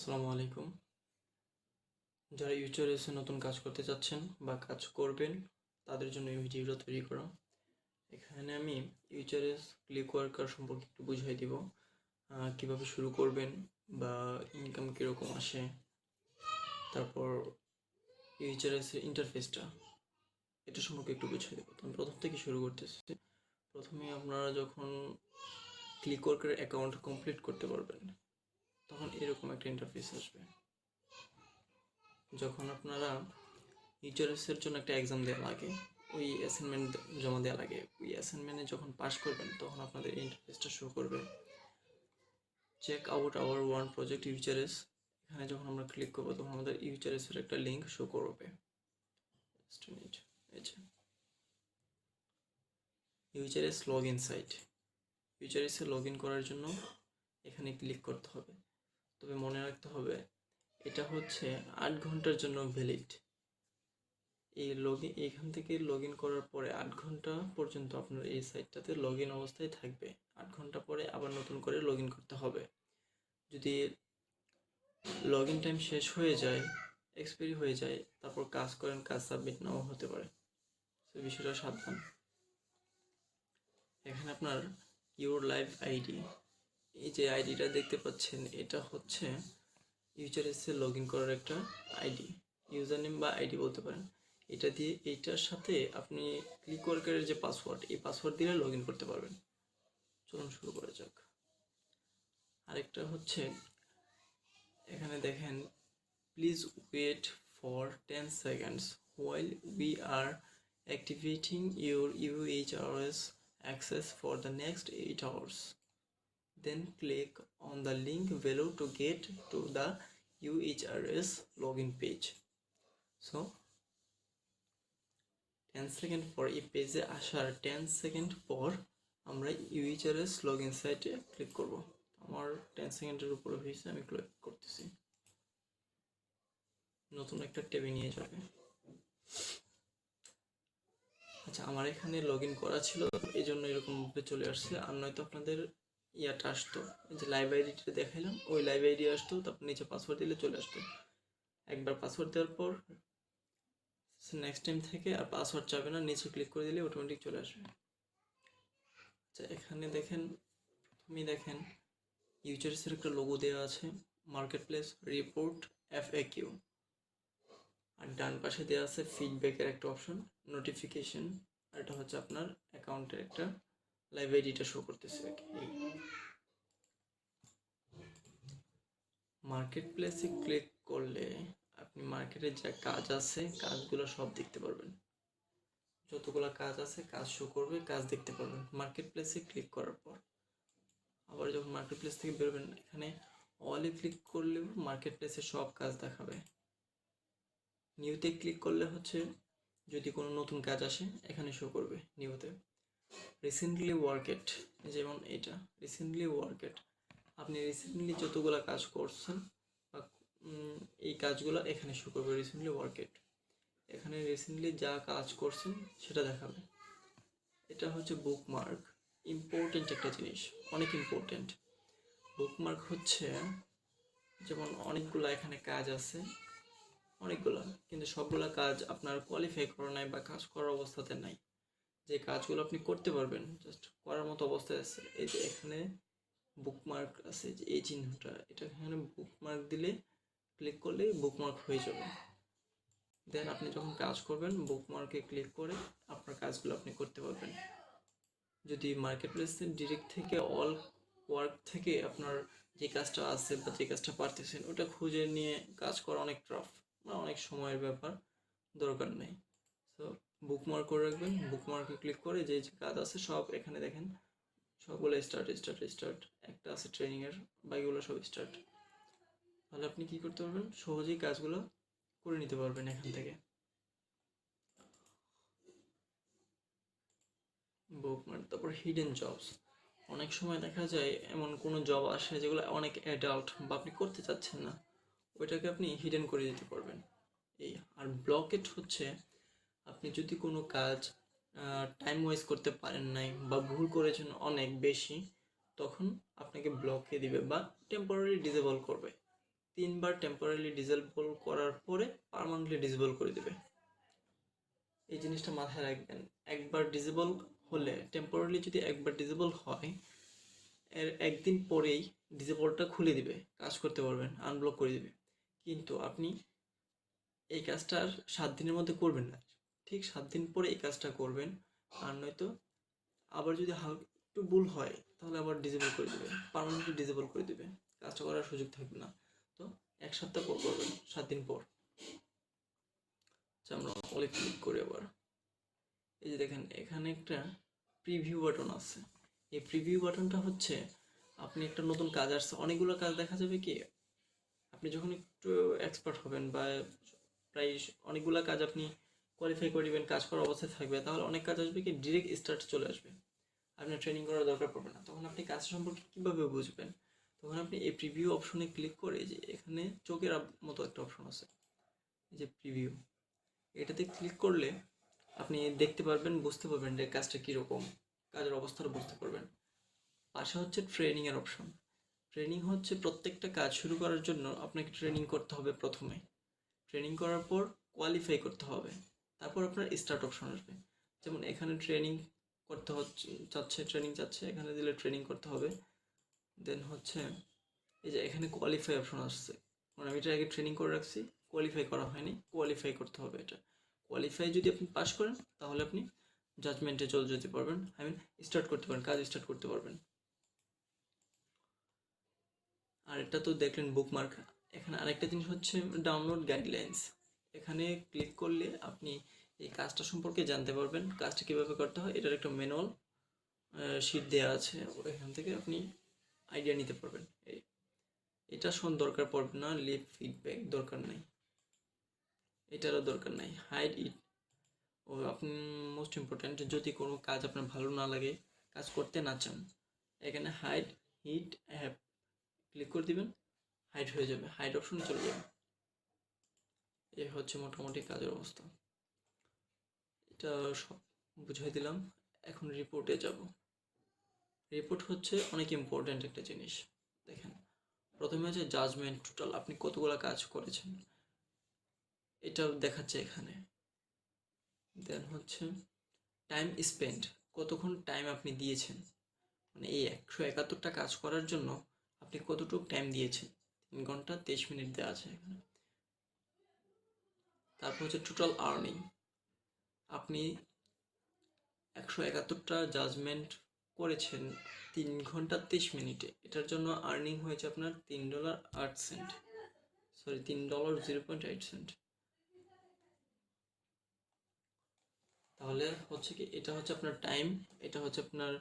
আসসালামু আলাইকুম। যারা ইউএইচআরএস নতুন কাজ করতে চাচ্ছেন বা কাজ করবেন তাদের জন্য এই ভিডিওটা তৈরি করা। এখানে আমি ইউএইচআরএস ক্লিকওয়ার্কার সম্পর্কে একটু বুঝিয়ে দিব, কিভাবে শুরু করবেন বা ইনকাম কীরকম আসে, তারপর ইউএইচআরএস এর ইন্টারফেসটা এটা সম্পর্কে একটু বুঝিয়ে দেবো। তো আমি প্রথম থেকে শুরু করতেছি। প্রথমে আপনারা যখন ক্লিকওয়ার্কার অ্যাকাউন্ট কমপ্লিট করতে পারবেন তখন এরকম একটা ইন্টারফেস আসবে। যখন আপনারা ইউএইচআরএস জন্য একটা এক্সাম দেওয়া লাগে, ওই অ্যাসাইনমেন্ট জমা দেওয়া লাগে, ওই অ্যাসাইনমেন্টে যখন পাস করবেন তখন আপনাদের ইন্টারফেসটা শো করবে। Check out our one project UHRS, এখানে যখন আমরা ক্লিক করবো তখন আমাদের ইউএইচআরএস এর একটা লিঙ্ক শো করবে। UHRS log in site, UHRS এ লগ ইন করার জন্য এখানে ক্লিক করতে হবে। তবে মনে রাখতে হবে এটা হচ্ছে 8 ঘন্টার জন্য ভ্যালিড। এইখান থেকে লগ ইন করার পরে 8 ঘন্টা পর্যন্ত আপনার এই সাইটটাতে লগ ইন অবস্থায় থাকবে। 8 ঘন্টা পরে আবার নতুন করে লগ ইন করতে হবে। যদি লগ ইন টাইম শেষ হয়ে যায়, এক্সপায়ারি হয়ে যায়, তারপর কাজ করেন, কাজ সাবমিট নাও হতে পারে, সেই বিষয়টা সাবধান। এখানে আপনার ইউর লাইভ আইডি, এই যে আইডিটা দেখতে পাচ্ছেন এটা হচ্ছে ইউএইচআরএস এ লগ ইন করার একটা আইডি, ইউজার নেম বা আইডি বলতে পারেন। এটা দিয়ে এইটার সাথে আপনি ক্লিকওয়ার্কারের যে পাসওয়ার্ড, এই পাসওয়ার্ড দিলে লগ ইন করতে পারবেন। চলুন শুরু করা যাক। আরেকটা হচ্ছে এখানে দেখেন, please wait for 10 seconds while we are activating your UHRS access for the next 8 hours. Then click on the link below to get to the UHRS login page. So 10 second পর এই পেজে আসার 10 সেকেন্ড পর আমরা ইউএইচআরএস log in সাইটে click করব। আমার 10 সেকেন্ডের উপরে হয়েছে, আমি ক্লিক করতেছি। নতুন একটা ট্যাবে নিয়ে যাবে। আচ্ছা, আমার এখানে লগ ইন করা ছিল, এই জন্য এরকম চলে আসছে। আর নয়তো আপনাদের ইয়াটা আসতো, যে লাইভ আইডিটা দেখাইলাম, ওই লাইভ আইডি আসতো, তারপর নিচে পাসওয়ার্ড দিলে চলে আসতো। একবার পাসওয়ার্ড দেওয়ার পর নেক্সট টাইম থেকে আর পাসওয়ার্ড চাবে না, নিচে ক্লিক করে দিলে অটোমেটিক চলে আসবে। আচ্ছা, এখানে দেখেন, প্রথমেই দেখেন ইউএইচআরএস এর একটা লোগো দেওয়া আছে, মার্কেট প্লেস, রিপোর্ট, এফএকিউ। আর ডান পাশে দেওয়া আছে ফিডব্যাকের একটা অপশন, নোটিফিকেশন, আর এটা হচ্ছে আপনার অ্যাকাউন্টের একটা লাইভ আইডিটা শো করতেছে। মার্কেট প্লেসে ক্লিক করলে আপনি মার্কেটের যা কাজ আছে কাজগুলো সব দেখতে পারবেন। যতগুলো কাজ আছে কাজ শো করবে, কাজ দেখতে পারবেন মার্কেট প্লেসে ক্লিক করার পর। আবার যখন মার্কেট প্লেস থেকে বেরোবেন, এখানে অলে ক্লিক করলেও মার্কেট প্লেসে সব কাজ দেখাবে। নিউতে ক্লিক করলে হচ্ছে যদি কোনো নতুন কাজ আসে এখানে শো করবে নিউতে। রিসেন্টলি ওয়ার্কেড, যেমন এটা রিসেন্টলি ওয়ার্কেড, আপনি রিসেন্টলি যতগুলো কাজ করছেন বা এই কাজগুলো এখানে শো করবে রিসেন্টলি ওয়ার্কেড। এখানে রিসেন্টলি যা কাজ করছেন সেটা দেখাবে। এটা হচ্ছে বুকমার্ক, ইম্পর্টেন্ট একটা জিনিস, অনেক ইম্পর্টেন্ট। বুকমার্ক হচ্ছে যেমন অনেকগুলো এখানে কাজ আছে, অনেকগুলো, কিন্তু সবগুলো কাজ আপনার কোয়ালিফাই করা নাই বা কাজ করার অবস্থাতে নাই। যে কাজগুলো আপনি করতে পারবেন, জাস্ট করার মতো অবস্থায় আছে, এই যে এখানে বুকমার্ক আছে, যে এই চিহ্নটা, এটা এখানে বুকমার্ক দিলে ক্লিক করলে বুকমার্ক হয়ে যাবে। দেন আপনি যখন কাজ করবেন বুকমার্কে ক্লিক করে আপনার কাজগুলো আপনি করতে পারবেন। যদি মার্কেট প্লেসে ডিরেক্ট থেকে অল ওয়ার্ক থেকে আপনার যে কাজটা আছে বা যে কাজটা পারতেছেন ওটা খুঁজে নিয়ে কাজ করা অনেক টাফ বা অনেক সময়ের ব্যাপার, দরকার নেই। সো বুকমার্ক করে রাখবেন, বুকমার্কে ক্লিক করে যে যে কাজ আছে সব এখানে দেখেন, সবগুলো স্টার্ট স্টার্ট স্টার্ট, একটা আছে ট্রেনিংয়ের, বাকিগুলো সব স্টার্ট। তাহলে আপনি কি করতে পারবেন, সহজেই কাজগুলো করে নিতে পারবেন এখান থেকে। বুকমার্ক, তারপর হিডেন জবস। অনেক সময় দেখা যায় এমন কোনো জব আসে যেগুলো অনেক অ্যাডাল্ট বা আপনি করতে চাচ্ছেন না, ওইটাকে আপনি হিডেন করে দিতে পারবেন এই। আর ব্লকেট হচ্ছে আপনি যদি কোনো কাজ টাইম ওয়েস্ট করতে পারেন নাই বা ভুল করেছেন অনেক বেশি, তখন আপনাকে ব্লকে দিবে বা টেম্পোরারি ডিসেবল করবে। 3বার টেম্পোরারি ডিসেবল করার পরে পার্মানেন্টলি ডিসেবল করে দেবে। এই জিনিসটা মাথায় রাখবেন। একবার ডিসেবল হলে, টেম্পোরারি যদি একবার ডিসেবল হয়, এর একদিন পরেই ডিসেবলটা খুলে দিবে, কাজ করতে পারবেন, আনব্লক করে দিবে। কিন্তু আপনি এই কাজটা আর 7 দিনের মধ্যে করবেন না, ঠিক 7 দিন পরে এই কাজটা করবেন। আর নয়তো আবার যদি একটু ভুল হয় তাহলে আবার ডিসেবল করে দেবে, পার্মানেন্টলি ডিসেবল করে দেবে, কাজটা করার সুযোগ থাকবে না। তো 1 সপ্তাহ পর করবেন, 7 দিন পর। আচ্ছা, আমরা অলে ক্লিক করি আবার। এই যে দেখেন এখানে একটা প্রিভিউ বাটন আছে। এই প্রিভিউ বাটনটা হচ্ছে, আপনি একটা নতুন কাজ আসছে, অনেকগুলো কাজ দেখা যাবে কি, আপনি যখন একটু এক্সপার্ট হবেন বা প্রায় অনেকগুলো কাজ আপনি কোয়ালিফাই করে দিবেন, কাজ করার অবস্থায় থাকবে, তাহলে অনেক কাজ আসবে কি ডিরেক্ট স্টার্ট চলে আসবে, আপনার ট্রেনিং করার দরকার পড়বে না। তখন আপনি কাজ সম্পর্কে কীভাবে বুঝবেন? তখন আপনি এই প্রিভিউ অপশনে ক্লিক করে, যে এখানে চোখের মতো একটা অপশন আছে, এই যে প্রিভিউ, এটাতে ক্লিক করলে আপনি দেখতে পারবেন, বুঝতে পারবেন যে কাজটা কীরকম, কাজের অবস্থাটা বুঝতে পারবেন। পাশে হচ্ছে ট্রেনিংয়ের অপশন। ট্রেনিং হচ্ছে প্রত্যেকটা কাজ শুরু করার জন্য আপনাকে ট্রেনিং করতে হবে প্রথমে। ট্রেনিং করার পর কোয়ালিফাই করতে হবে, তারপর আপনার স্টার্ট অপশন আসবে। যেমন এখানে ট্রেনিং করতে হচ্ছে, ট্রেনিং চাচ্ছে, এখানে দিলে ট্রেনিং করতে হবে। দেন হচ্ছে এই যে এখানে কোয়ালিফাই অপশন আসছে, মানে আমি এটা আগে ট্রেনিং করে রাখছি, কোয়ালিফাই করা হয়নি, কোয়ালিফাই করতে হবে এটা। কোয়ালিফাই যদি আপনি পাস করেন তাহলে আপনি জাজমেন্টে চলে যেতে পারবেন, আই মিন স্টার্ট করতে পারবেন, কাজ স্টার্ট করতে পারবেন। আর এটা তো দেখলেন বুকমার্ক। এখানে আরেকটা জিনিস হচ্ছে ডাউনলোড গাইডলাইন্স। এখানে ক্লিক করলে আপনি এই কাজটা সম্পর্কে জানতে পারবেন, কাজটা কীভাবে করতে হয়। এটার একটা ম্যানুয়াল শিট দেওয়া আছে, এখান থেকে আপনি আইডিয়া নিতে পারবেন। এটা দরকার পড়বে না, লিভ ফিডব্যাক দরকার নেই, এটারও দরকার নাই। হাইড ইট, ও আপনি মোস্ট ইম্পর্ট্যান্ট, যদি কোনো কাজ আপনার ভালো না লাগে, কাজ করতে না চান, এখানে হাইড হিট অ্যাপ ক্লিক করে দিবেন, হাইড হয়ে যাবে, হাইড অপশনে চলে যাবে। এ হচ্ছে মোটামুটি কাজের অবস্থা। এটা সব বুঝাই দিলাম। এখন রিপোর্টে যাব। রিপোর্ট হচ্ছে অনেক ইম্পর্ট্যান্ট একটা জিনিস। দেখেন, প্রথমে হচ্ছে জাজমেন্ট, টোটাল আপনি কতগুলো কাজ করেছেন এটা দেখাচ্ছে এখানে। দেন হচ্ছে টাইম স্পেন্ড, কতক্ষণ টাইম আপনি দিয়েছেন, মানে এই 171টা কাজ করার জন্য আপনি কতটুকু টাইম দিয়েছেন, 3 ঘন্টা 23 মিনিট দেওয়া আছে এখানে। তারপর হচ্ছে টোটাল আর্নিং, আপনি 171টা জাজমেন্ট করেছেন 3 ঘন্টা 23 মিনিটে, এটার জন্য আর্নিং হয়েছে আপনার $3.08, সরি $3.08। তাহলে হচ্ছে কি, এটা হচ্ছে আপনার টাইম, এটা হচ্ছে আপনার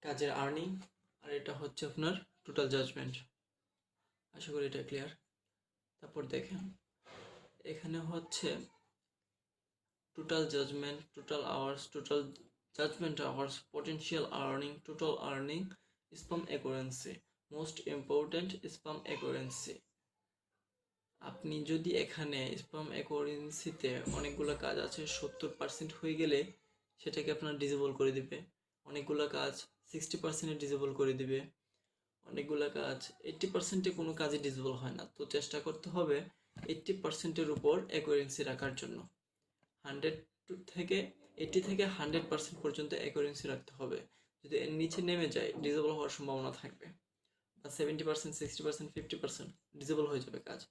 কাজের আর্নিং, আর এটা হচ্ছে আপনার টোটাল জাজমেন্ট। আশা করি এটা ক্লিয়ার। তারপর দেখেন এখানে হচ্ছে total judgement, total hours, total judgement hours, potential earning, total earning, spam accuracy, most important spam accuracy. আপনি যদি এখানে স্পাম অ্যাকুরেন্সিতে অনেকগুলো কাজ আছে 70% হয়ে গেলে সেটাকে আপনার ডিসেবল করে দিবে, অনেকগুলো কাজ 60%-এ ডিসেবল করে দিবে, অনেকগুলো কাজ 80%-এ কোনো কাজই ডিসেবল হয় না। তো চেষ্টা করতে হবে 80%-এর উপর অ্যাকুরেন্সি রাখার জন্য। 80 থেকে 100% পর্যন্ত অ্যাকুরেন্সি রাখতে হবে। যদি এর নিচে নেমে যায় ডিসেবল হওয়ার সম্ভাবনা থাকবে, বা 70%, 60%, 50% ডিসেবল হয়ে যাবে কাজ।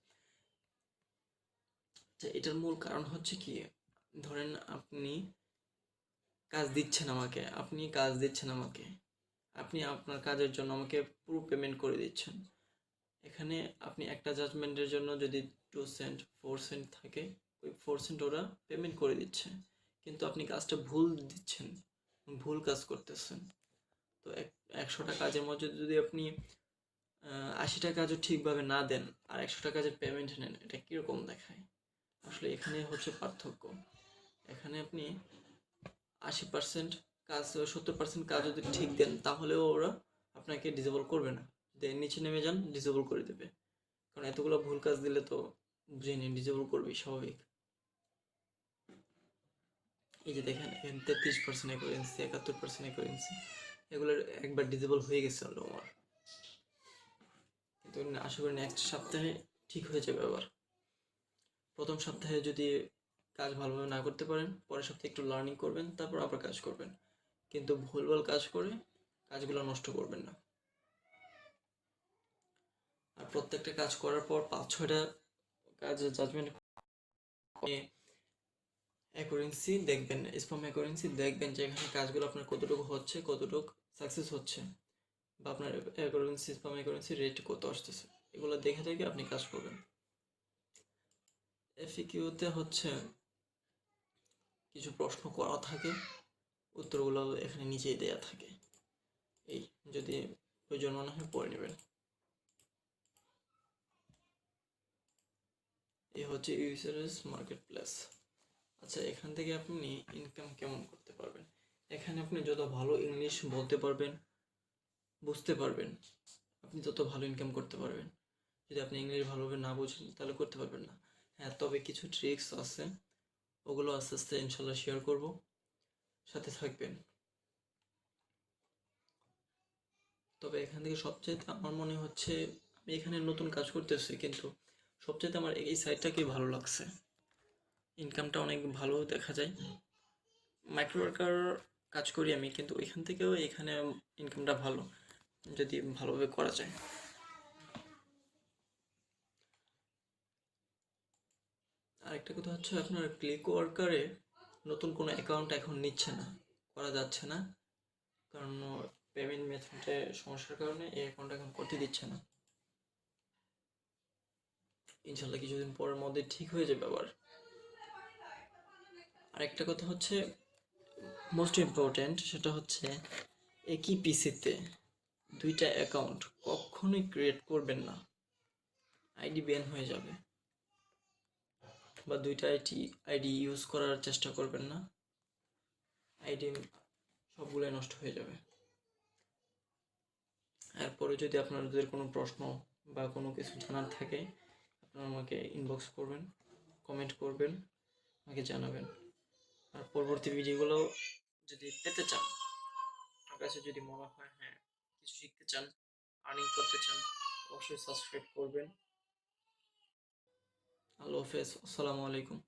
এটার মূল কারণ হচ্ছে কি, ধরেন আপনি কাজ দিচ্ছেন আমাকে, আপনি আপনার কাজের জন্য আমাকে পুরো পেমেন্ট করে দিচ্ছেন। এখানে আপনি একটা জাজমেন্টের জন্য যদি 2 সেন্ট 4 সেন্ট থাকে, ওই 4 সেন্ট ওরা পেমেন্ট করে দিচ্ছে, কিন্তু আপনি কাজটা ভুল দিচ্ছেন, ভুল কাজ করতেছেন। তো 100টা কাজের মধ্যে যদি আপনি 80টা কাজও ঠিকভাবে না দেন আর 100টা কাজের পেমেন্ট নেন, এটা কীরকম দেখায়? আসলে এখানে হচ্ছে পার্থক্য। এখানে আপনি 80% কাজ, 70% কাজ যদি ঠিক দেন তাহলেও ওরা আপনাকে ডিসেবল করবে না, যদি নিচে নেমে যান ডিসেবল করে দেবে, কারণ এতগুলো ভুল কাজ দিলে তো বুঝে নিন ডিসেবল করবেই, স্বাভাবিক। এই যে দেখেন এখানে 33% অ্যাকুরেন্সি, 71% অ্যাকুরেন্সি, এগুলো একবার ডিসেবল হয়ে গেছে হলো আমার, কিন্তু তো আশা করি নেক্সট সপ্তাহে ঠিক হয়ে যাবে। আবার প্রথম সপ্তাহে যদি কাজ ভালোভাবে না করতে পারেন, পরের সপ্তাহে একটু লার্নিং করবেন, তারপর আবার কাজ করবেন। কিন্তু ভুলভাল কাজ করে কাজগুলো নষ্ট করবেন না। আর প্রত্যেকটা কাজ করার পর 5-6টা কাজের জাজমেন্ট অ্যাকুরেন্সি দেখবেন, স্পাম অ্যাকুরেন্সি দেখবেন যে এখানে কাজগুলো আপনার কতটুকু হচ্ছে, কতটুকু সাকসেস হচ্ছে, বা আপনার অ্যাকুরেন্সি, স্পাম অ্যাকুরেন্সি রেট কত আসতেছে, এগুলো দেখে দেখে আপনি কাজ করবেন। এফিকিউতে হচ্ছে কিছু প্রশ্ন করা থাকে, উত্তরগুলো এখানে নিচেই দেয়া থাকে। এই যদি প্রয়োজন মনে হয় পড়ে নেবেন। এই হচ্ছে ইউএসআরএস মার্কেট প্লেস। আচ্ছা, এখান থেকে আপনি ইনকাম কেমন করতে পারবেন? এখানে আপনি যত ভালো ইংলিশ বলতে পারবেন, বুঝতে পারবেন, আপনি তত ভালো ইনকাম করতে পারবেন। যদি আপনি ইংলিশ ভালোভাবে না বুঝেন তাহলে করতে পারবেন না। হ্যাঁ, তবে কিছু ট্রিক্স আছে, ওগুলো আস্তে আস্তে ইনশাল্লাহ শেয়ার করব, সাথে থাকবেন। তবে এখান থেকে সবচেয়ে আমার মনে হচ্ছে, আমি এখানে নতুন কাজ করতেছি, কিন্তু সবচেয়ে আমার এই সাইটটাকে ভালো লাগছে। ইনকামটা অনেক ভালো দেখা যায়। মাইক্রোওয়ার্কার কাজ করি আমি, কিন্তু এখান থেকেও এখানে ইনকামটা ভালো যদি ভালোভাবে করা যায়। আরেকটা কথা হচ্ছে, আপনার ক্লিক ওয়ার্কারে নতুন কোনো অ্যাকাউন্ট এখন নিচ্ছে না, করা যাচ্ছে না, কারণ পেমেন্ট মেথডে সমস্যার কারণে এই অ্যাকাউন্ট এখন করতে দিচ্ছে না। ইনশাল্লাহ কিছুদিন পরের মধ্যে ঠিক হয়ে যাবে আবার। আরেকটা কথা হচ্ছে মোস্ট ইম্পর্ট্যান্ট, সেটা হচ্ছে একই পিসিতে দুইটা অ্যাকাউন্ট কখনোই ক্রিয়েট করবেন না, আইডি ব্যান হয়ে যাবে। বা দুইটা আইডি ইউজ করার চেষ্টা করবেন না, আইডি সবগুলোই নষ্ট হয়ে যাবে। এরপরে যদি আপনাদের কোনো প্রশ্ন বা কোনো কিছু জানার থাকে, আপনারা আমাকে ইনবক্স করবেন, কমেন্ট করবেন, আমাকে জানাবেন। আর পরবর্তী ভিডিওগুলো যদি পেতে চান, আপনার কাছে যদি মনে হয় হ্যাঁ কিছু শিখতে চান, আর্নিং করতে চান, অবশ্যই সাবস্ক্রাইব করবেন। আল্লাহ হাফেজ, আসসালামু আলাইকুম।